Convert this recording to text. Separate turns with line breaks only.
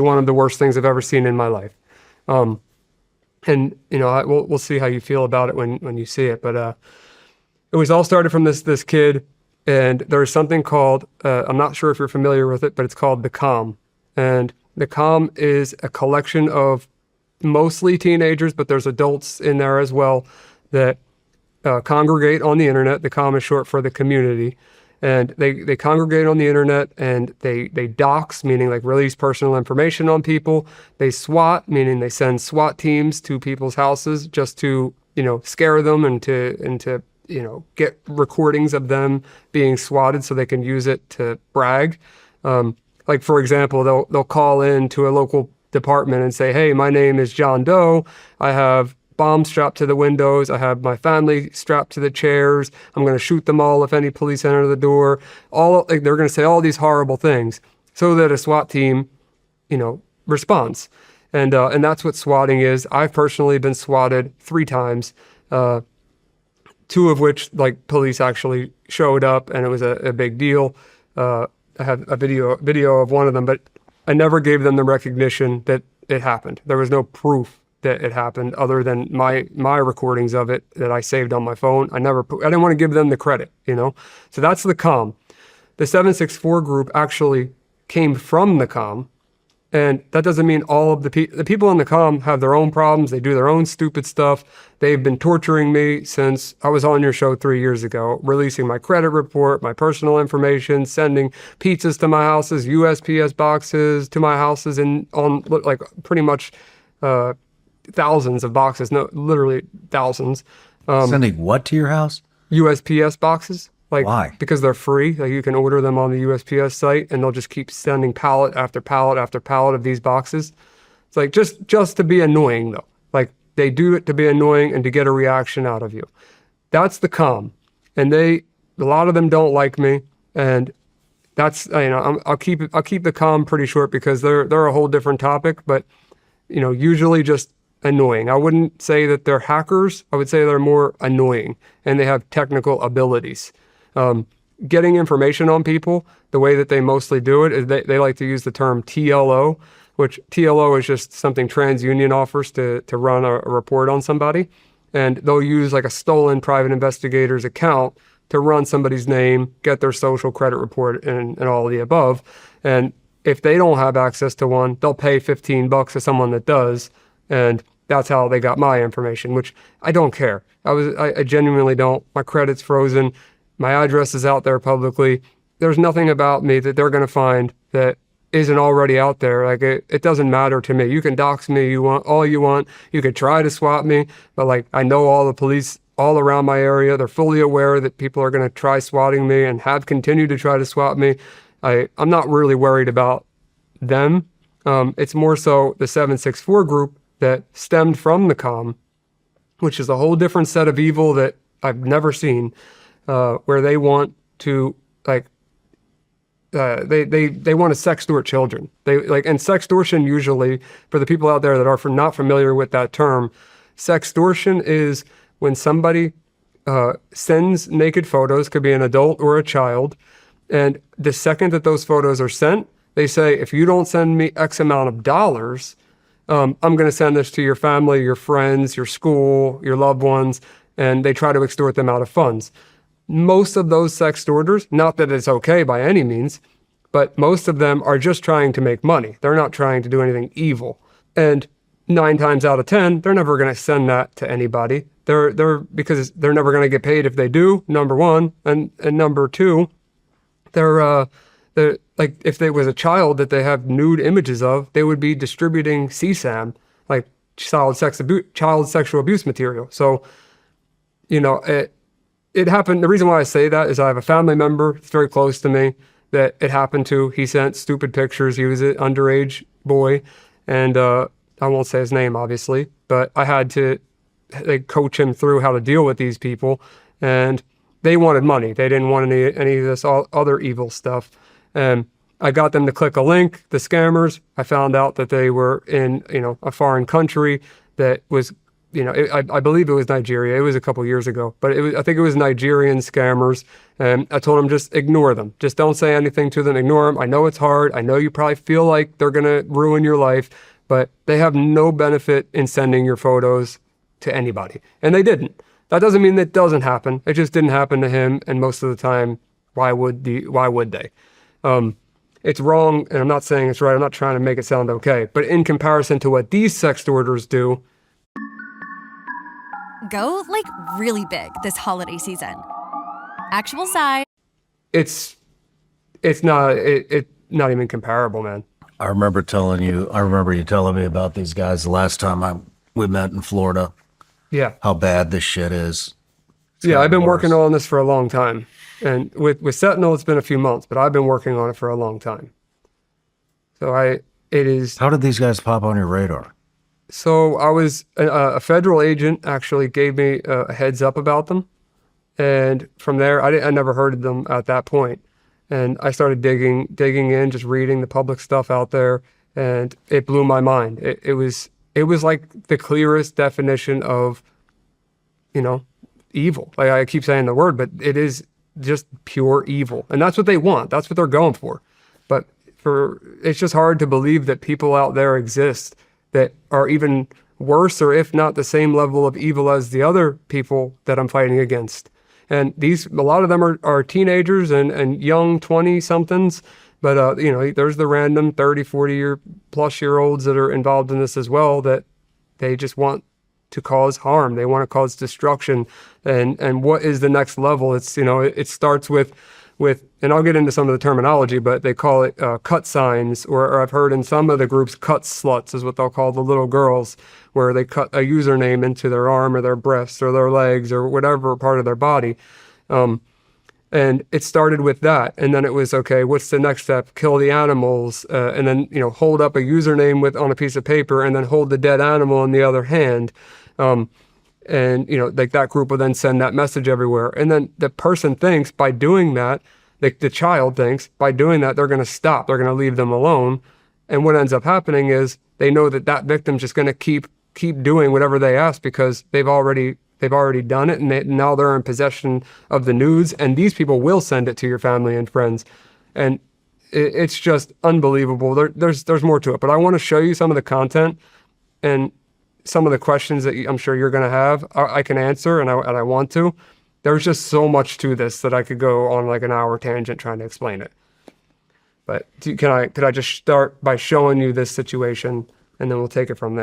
one of the worst things I've ever seen in my life. And we'll see how you feel about it when you see it. But it was all started from this kid, and there's something called I'm not sure if you're familiar with it, but it's called the COM. And the COM is a collection of mostly teenagers, but there's adults in there as well that congregate on the internet. The COM is short for the community. And they congregate on the internet, and they dox, meaning like release personal information on people. They SWAT, meaning they send SWAT teams to people's houses just to, scare them and to get recordings of them being swatted so they can use it to brag. Like, for example, they'll call in to a local department and say, hey, my name is John Doe. I have bombs strapped to the windows. I have my family strapped to the chairs. I'm going to shoot them all if any police enter the door. They're going to say all these horrible things so that a SWAT team, responds. And that's what swatting is. I've personally been swatted 3 times, 2 of which police actually showed up, and it was a big deal. I have a video of one of them, but I never gave them the recognition that it happened. There was no proof that it happened other than my recordings of it that I saved on my phone. I didn't want to give them the credit, So that's the COM. The 764 group actually came from the COM, and that doesn't mean all of the people in the COM have their own problems. They do their own stupid stuff. They've been torturing me since I was on your show 3 years ago, releasing my credit report, my personal information, sending pizzas to my houses, USPS boxes to my houses, and on pretty much thousands of boxes, no, literally thousands.
Sending what to your house?
USPS boxes.
Why?
Because they're free. You can order them on the USPS site, and they'll just keep sending pallet after pallet after pallet of these boxes. It's just to be annoying, though. They do it to be annoying and to get a reaction out of you. That's the COM. And a lot of them don't like me, and that's, I'll keep the COM pretty short because they're a whole different topic, but usually just annoying. I wouldn't say that they're hackers. I would say they're more annoying, and they have technical abilities. Getting information on people, the way that they mostly do it is they like to use the term TLO, which TLO is just something TransUnion offers to run a report on somebody. And they'll use a stolen private investigator's account to run somebody's name, get their social credit report, and all of the above. And if they don't have access to one, they'll pay $15 to someone that does. And that's how they got my information, which I don't care. I genuinely don't. My credit's frozen. My address is out there publicly. There's nothing about me that they're going to find that isn't already out there. It doesn't matter to me. You can dox me all you want. You could try to swat me, but I know all the police all around my area. They're fully aware that people are going to try swatting me and have continued to try to swat me. I'm not really worried about them. It's more so the 764 group that stemmed from the COM, which is a whole different set of evil that I've never seen, where they want to they want to sextort children. And sextortion, usually, for the people out there that are not familiar with that term, sextortion is when somebody sends naked photos, could be an adult or a child, and the second that those photos are sent, they say, if you don't send me X amount of dollars, I'm going to send this to your family, your friends, your school, your loved ones, and they try to extort them out of funds. Most of those sextorters, not that it's okay by any means, but most of them are just trying to make money. They're not trying to do anything evil. And 9 times out of 10, they're never going to send that to anybody. Because they're never going to get paid if they do, number one. And number two, they're if there was a child that they have nude images of, they would be distributing CSAM, child sexual abuse material. So, it happened. The reason why I say that is I have a family member that's very close to me that it happened to. He sent stupid pictures. He was an underage boy, and I won't say his name, obviously, but I had to coach him through how to deal with these people, and they wanted money. They didn't want any of this other evil stuff. And I got them to click a link, the scammers. I found out that they were in, a foreign country that was I believe it was Nigeria. It was a couple years ago, but I think it was Nigerian scammers. And I told them, just ignore them. Just don't say anything to them. Ignore them. I know it's hard. I know you probably feel like they're going to ruin your life, but they have no benefit in sending your photos to anybody. And they didn't. That doesn't mean that it doesn't happen. It just didn't happen to him. And most of the time, why would they? It's wrong. And I'm not saying it's right. I'm not trying to make it sound okay, but in comparison to what these sextorters do,
Go like really big this holiday season. Actual size.
it's not not even comparable, man.
I remember you telling me about these guys the last time we met in Florida,
Yeah.
how bad this shit is.
Yeah, I've been
worse.
working on this for a long time. And with Sentinel, it's been a few months, but I've been working on it for a long time. So it is.
How did these guys pop on your radar?
So I was a federal agent actually gave me a heads up about them, and from there I never heard of them at that point, and I started digging in, just reading the public stuff out there, and it blew my mind. It was like the clearest definition of, evil. Like I keep saying the word, but it is just pure evil, and that's what they want. That's what they're going for. But it's just hard to believe that people out there exist that are even worse, or if not the same level of evil as the other people that I'm fighting against. And a lot of them are teenagers and young 20-somethings, but there's the random 30, 40-plus-year-olds that are involved in this as well, that they just want to cause harm. They want to cause destruction. And what is the next level? It's, it starts with, and I'll get into some of the terminology, but they call it cut signs, or I've heard in some of the groups, cut sluts is what they'll call the little girls, where they cut a username into their arm or their breasts or their legs or whatever part of their body. And it started with that. And then it was, okay, what's the next step? Kill the animals, and then, hold up a username on a piece of paper, and then hold the dead animal in the other hand. And, like that group will then send that message everywhere. And then the person thinks by doing that, the child thinks by doing that, they're going to stop. They're going to leave them alone. And what ends up happening is they know that victim's just going to keep doing whatever they ask, because they've already done it. And now they're in possession of the nudes. And these people will send it to your family and friends. And it's just unbelievable. There's more to it. But I want to show you some of the content and some of the questions that I'm sure you're going to have. I can answer, and I want to. There's just so much to this that I could go on like an hour tangent trying to explain it. But could I just start by showing you this situation, and then we'll take it from there.